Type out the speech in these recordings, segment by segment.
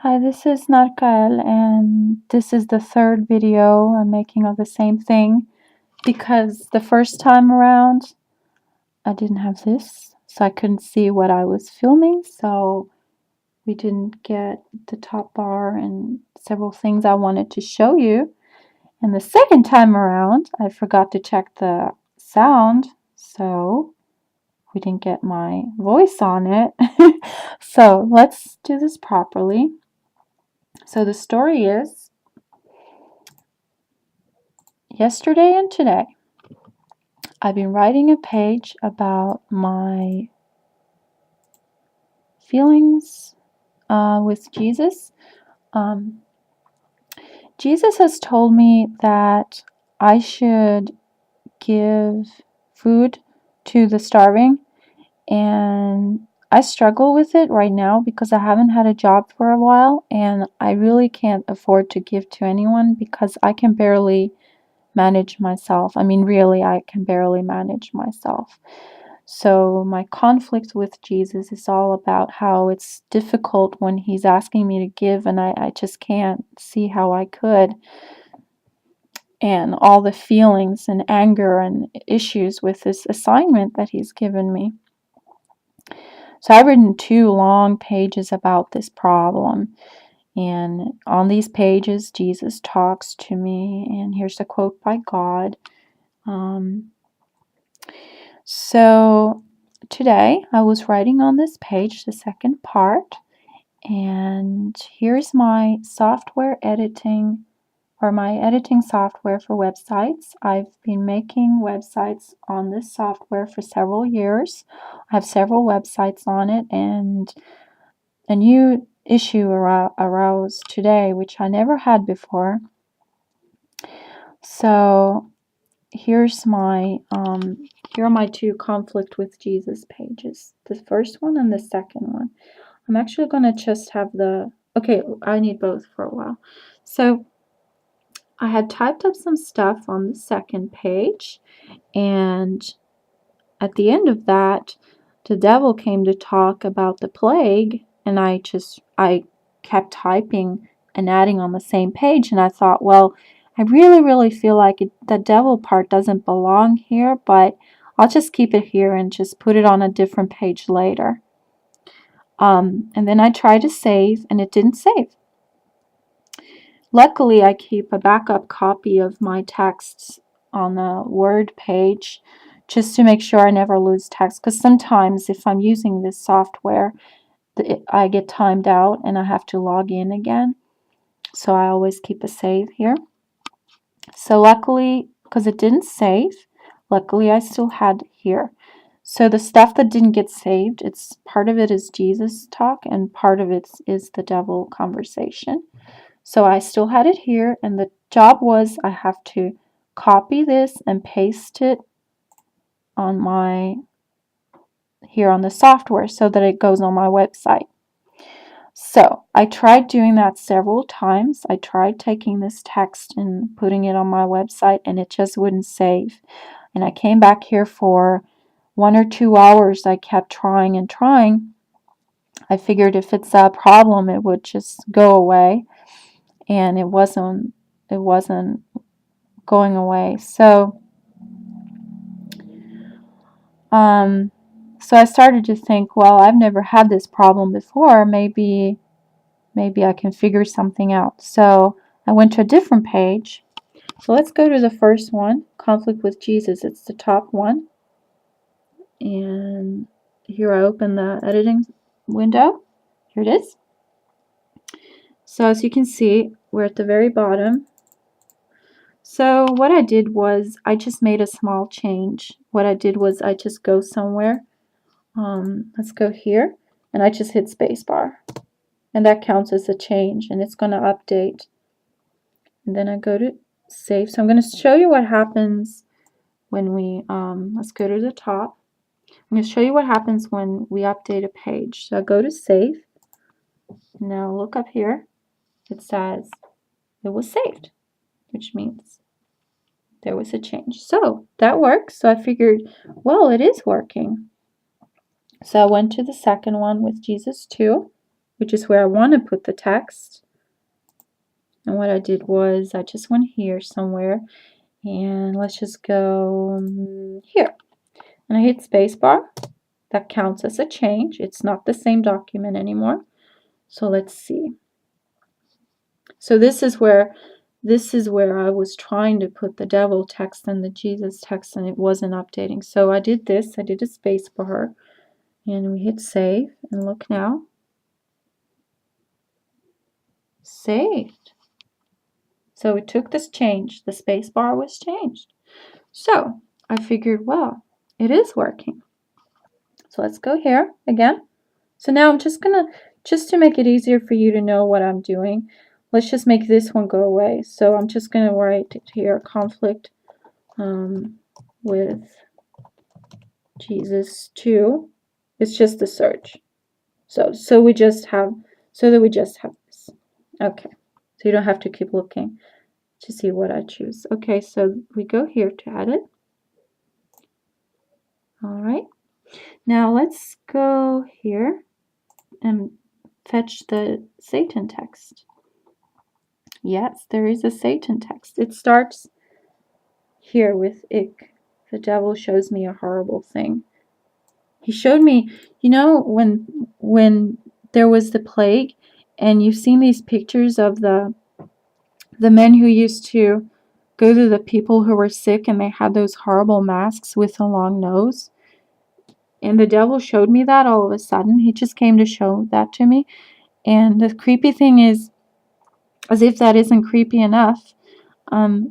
Hi, this is Narkael, and this is the third video I'm making of the same thing because the first time around I didn't have this, so I couldn't see what I was filming, so we didn't get the top bar and several things I wanted to show you. And the second time around, I forgot to check the sound, so we didn't get my voice on it. So let's do this properly. So the story is yesterday and today, I've been writing a page about my feelings with Jesus. Um, Jesus has told me that I should give food to the starving, and I struggle with it right now because I haven't had a job for a while, and I really can't afford to give to anyone because I can barely manage myself. I mean, really, I can barely manage myself. So, my conflict with Jesus is all about how it's difficult when he's asking me to give, and I just can't see how I could. And all the feelings and anger and issues with this assignment that he's given me. So, I've written 2 long pages about this problem. And on these pages, Jesus talks to me. And here's a quote by God. So today I was writing on this page, the second part, and here's my software editing or my editing software for websites. I've been making websites on this software for several years. I have several websites on it, and a new issue arose today, which I never had before. So here's my here are my 2 conflict with Jesus pages, the first one and the second one. I'm actually going to just have I need both for a while. So I had typed up some stuff on the second page, and at the end of that, the devil came to talk about the plague, and I kept typing and adding on the same page, and I thought, well, I really feel like the devil part doesn't belong here, but I'll just keep it here and just put it on a different page later. And then I tried to save, and it didn't save. Luckily, I keep a backup copy of my texts on the Word page just to make sure I never lose text, because sometimes if I'm using this software, I get timed out and I have to log in again. So I always keep a save here. So luckily, because it didn't save, luckily I still had here. So the stuff that didn't get saved, it's part of it is Jesus talk and part of it is the devil conversation. So I still had it here, and the job was I have to copy this and paste it on here on the software so that it goes on my website. So I tried doing that several times. I tried taking this text and putting it on my website, and it just wouldn't save. And I came back here for 1 or 2 hours. I kept trying and trying. I figured if it's a problem, it would just go away, and it wasn't going away. So I started to think, well, I've never had this problem before. Maybe I can figure something out. So I went to a different page. So let's go to the first one, conflict with Jesus. It's the top one. And here I open the editing window. Here it is. So as you can see, we're at the very bottom. So what I did was I just made a small change. What I did was I just go somewhere. Let's go here, and I just hit spacebar, and that counts as a change, and it's going to update. And then I go to save. So I'm going to show you what happens when we let's go to the top. I'm going to show you what happens when we update a page. So I go to save. Now look up here. It says it was saved, which means there was a change. So that works. So I figured, well, it is working. So I went to the second one with Jesus 2, which is where I want to put the text. And what I did was I just went here somewhere, and let's just go here. And I hit spacebar. That counts as a change. It's not the same document anymore. So let's see. So this is where I was trying to put the devil text and the Jesus text, and it wasn't updating. So I did this. I did a spacebar, and we hit save. And look now. Saved. So it took this change. The spacebar was changed. So I figured, well, it is working. So let's go here again. So now I'm just to make it easier for you to know what I'm doing, let's just make this one go away. So I'm just gonna write here conflict with Jesus 2. It's just the search. So that we just have this. Okay. So you don't have to keep looking to see what I choose. Okay, so we go here to edit. All right. Now let's go here and fetch the Satan text. Yes, there is a Satan text. It starts here with ick. The devil shows me a horrible thing. He showed me, you know, when there was the plague, and you've seen these pictures of the men who used to go to the people who were sick, and they had those horrible masks with a long nose. And the devil showed me that all of a sudden. He just came to show that to me. And the creepy thing is, as if that isn't creepy enough,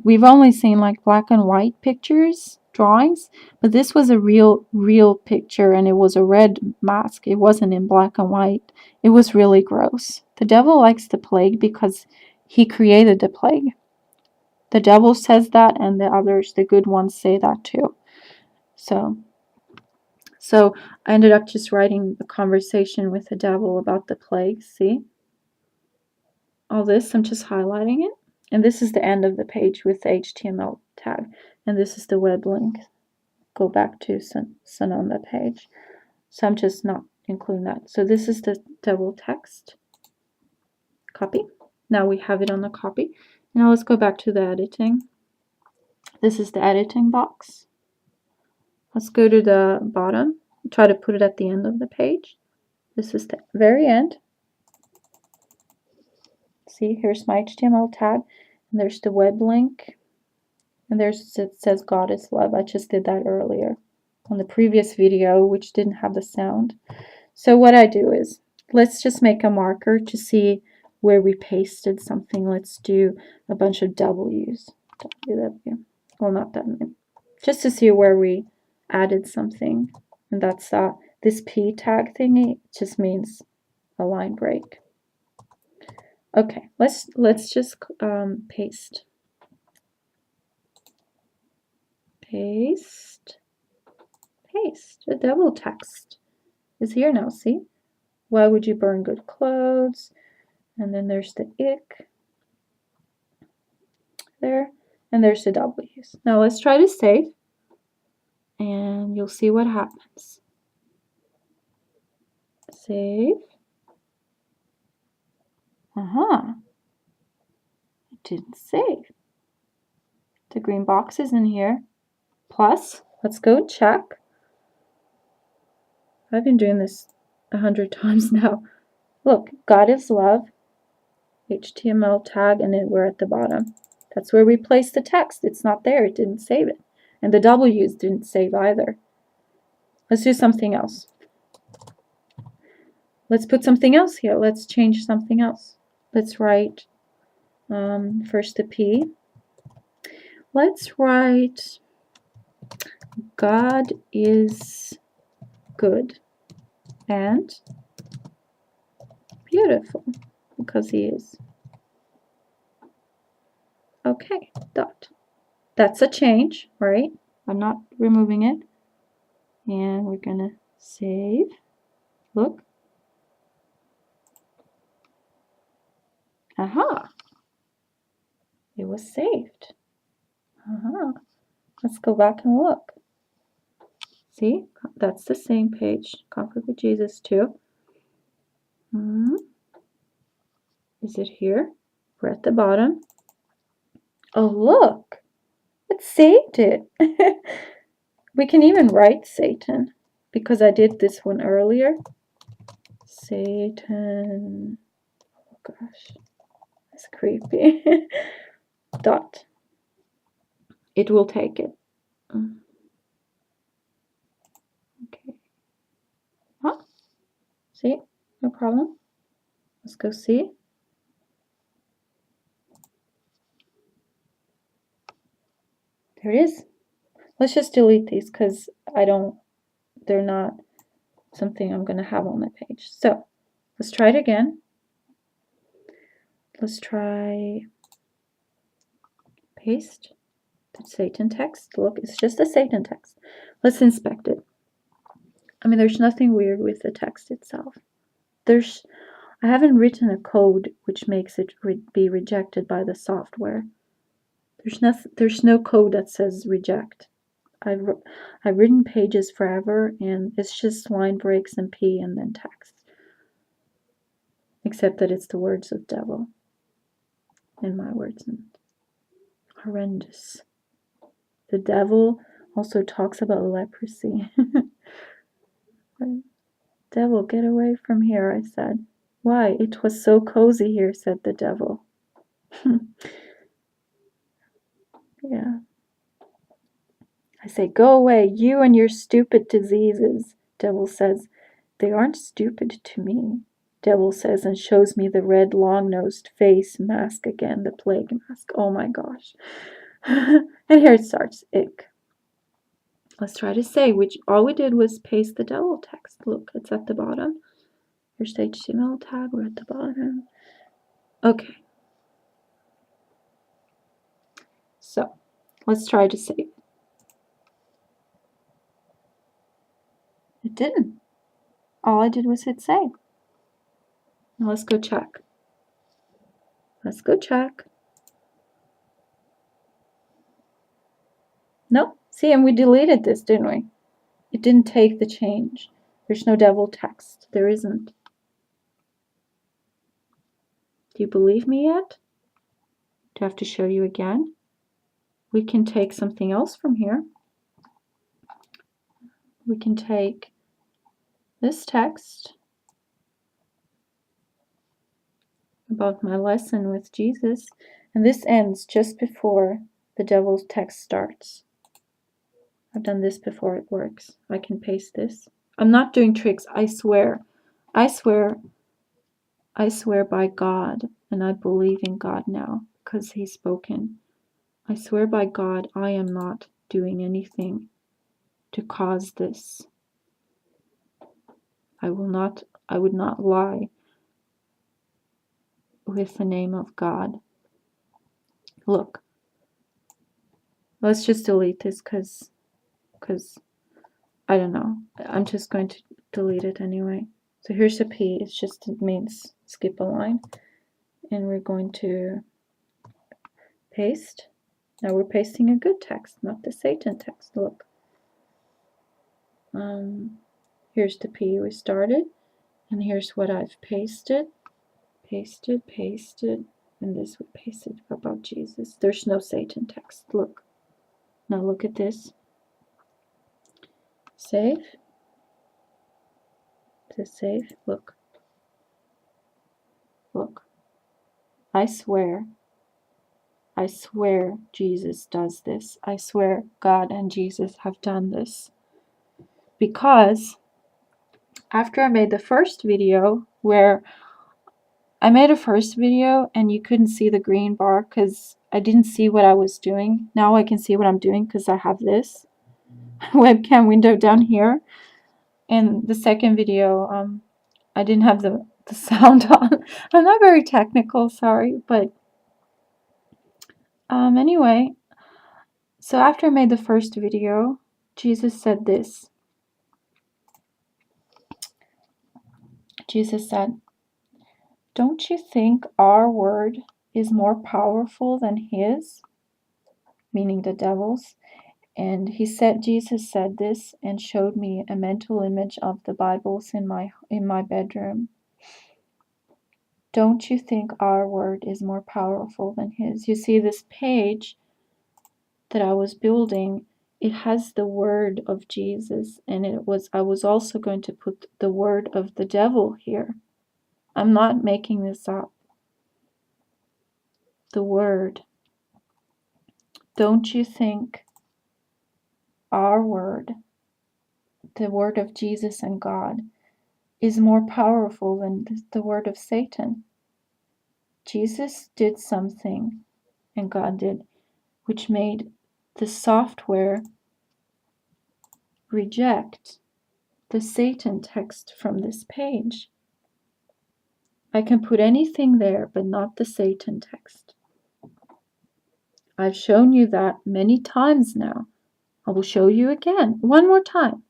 we've only seen like black and white pictures, drawings, but this was a real picture, and it was a red mask. It wasn't in black and white. It was really gross. The devil likes the plague because he created the plague. The devil says that, and the others, the good ones, say that too. So I ended up just writing a conversation with the devil about the plague. See? All this, I'm just highlighting it. And this is the end of the page with the HTML tag. And this is the web link. Go back to Sananda page. So I'm just not including that. So this is the devil text. Copy. Now we have it on the copy. Now let's go back to the editing. This is the editing box. Let's go to the bottom. Try to put it at the end of the page. This is the very end. See, here's my HTML tag. And there's the web link. And it says God is love. I just did that earlier on the previous video, which didn't have the sound. So what I do is, let's just make a marker to see where we pasted something. Let's do a bunch of W's. W. Well, not that many. Just to see where we added something. And that's this P tag thingy just means a line break. Okay, let's just paste. Paste. The devil text is here now, see? Why would you burn good clothes? And then there's the ick there. And there's the W's. Now let's try to save. And you'll see what happens. Save. It didn't save. The green box is in here. Plus, let's go check. I've been doing this 100 times now. Look, God is love, HTML tag, and then we're at the bottom. That's where we placed the text. It's not there. It didn't save it. And the W's didn't save either. Let's do something else. Let's put something else here. Let's change something else. Let's write first the P. Let's write God is good and beautiful, because he is. Okay, dot. That's a change, right? I'm not removing it. And we're gonna save. Look. Aha. It was saved. Aha. Let's go back and look. See? That's the same page. Conflict with Jesus too. Is it here? We're at the bottom. Oh, look! It saved it. We can even write Satan because I did this one earlier. Satan. Oh gosh, that's creepy. Dot. It will take it. Okay. Huh? See? No problem. Let's go see. There it is. Let's just delete these because they're not something I'm going to have on the page. So let's try it again. Let's try paste the Satan text. Look, it's just a Satan text. Let's inspect it. I mean, there's nothing weird with the text itself. I haven't written a code which makes it be rejected by the software. There's no code that says reject. I've written pages forever, and it's just line breaks and P and then text. Except that it's the words of devil. In my words. And horrendous. The devil also talks about leprosy. Devil, get away from here, I said. Why? It was so cozy here, said the devil. Yeah. I say, go away, you and your stupid diseases. Devil says, they aren't stupid to me. Devil says and shows me the red long-nosed face mask again, the plague mask. Oh my gosh. And here it starts. Ick. Let's try to say, which all we did was paste the devil text. Look, it's at the bottom. Here's the HTML tag. We're at the bottom. Okay. So, let's try to save. It didn't. All I did was hit save. Now let's go check. Let's go check. No, see, and we deleted this, didn't we? It didn't take the change. There's no devil text. There isn't. Do you believe me yet? Do I have to show you again? We can take something else from here. We can take this text about my lesson with Jesus, and this ends just before the devil's text starts. I've done this before, it works. I can paste this. I'm not doing tricks, I swear. I swear by God, and I believe in God now, because He's spoken. I swear by God, I am not doing anything to cause this. I would not lie with the name of God. Look, let's just delete this because I don't know. I'm just going to delete it anyway. So here's a P. It means skip a line. And we're going to paste. Now we're pasting a good text, not the Satan text. Look. Here's the P we started. And here's what I've pasted. Pasted. And this we pasted about Jesus. There's no Satan text. Look. Now look at this. Save. To save. Look. Look. I swear Jesus does this. I swear God and Jesus have done this. Because after I made the first video and you couldn't see the green bar because I didn't see what I was doing. Now I can see what I'm doing because I have this webcam window down here. And the second video, I didn't have the sound on. I'm not very technical, sorry, but anyway, so after I made the first video, Jesus said this. Jesus said, "Don't you think our word is more powerful than his?" Meaning the devil's. And Jesus said this and showed me a mental image of the Bibles in my bedroom. Don't you think our word is more powerful than his? You see, this page that I was building, it has the word of Jesus, and I was also going to put the word of the devil here. I'm not making this up. The word. Don't you think our word, the word of Jesus and God, is more powerful than the word of Satan? Jesus did something, and God did, which made the software reject the Satan text from this page. I can put anything there, but not the Satan text. I've shown you that many times now. I will show you again, one more time.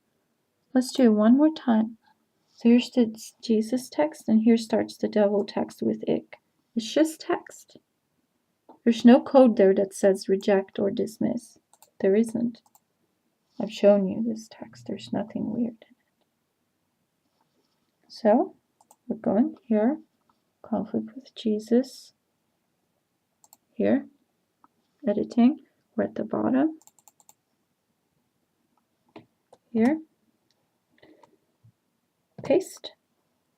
Let's do it one more time. So here's the Jesus text, and here starts the devil text with ick. It's just text. There's no code there that says reject or dismiss. There isn't. I've shown you this text. There's nothing weird in it. So we're going here. Conflict with Jesus. Here. Editing. We're at the bottom. Here. Paste.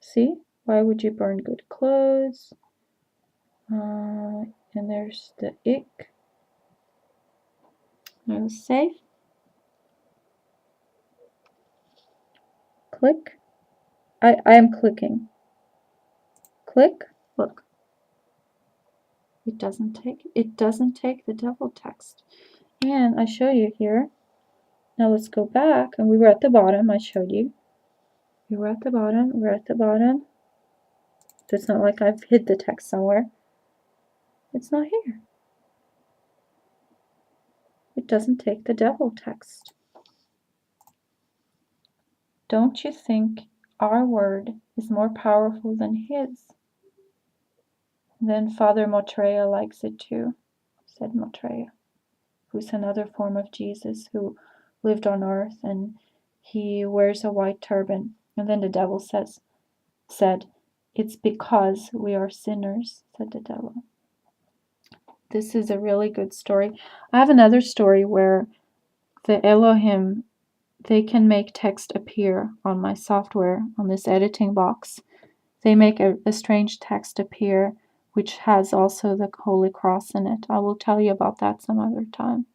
See? Why would you burn good clothes? And there's the ick. Now save. Click. I am clicking. Click. Look. It doesn't take the devil text. And I show you here. Now let's go back, and we were at the bottom. I showed you. We were at the bottom. We're at the bottom. So it's not like I've hid the text somewhere. It's not here. It doesn't take the devil text. Don't you think our word is more powerful than his? Then Father Maitreya likes it too, said Maitreya, who's another form of Jesus who lived on earth, and he wears a white turban. And then the devil said, it's because we are sinners, said the devil. This is a really good story. I have another story where the Elohim, they can make text appear on my software, on this editing box. They make a strange text appear, which has also the Holy Cross in it. I will tell you about that some other time.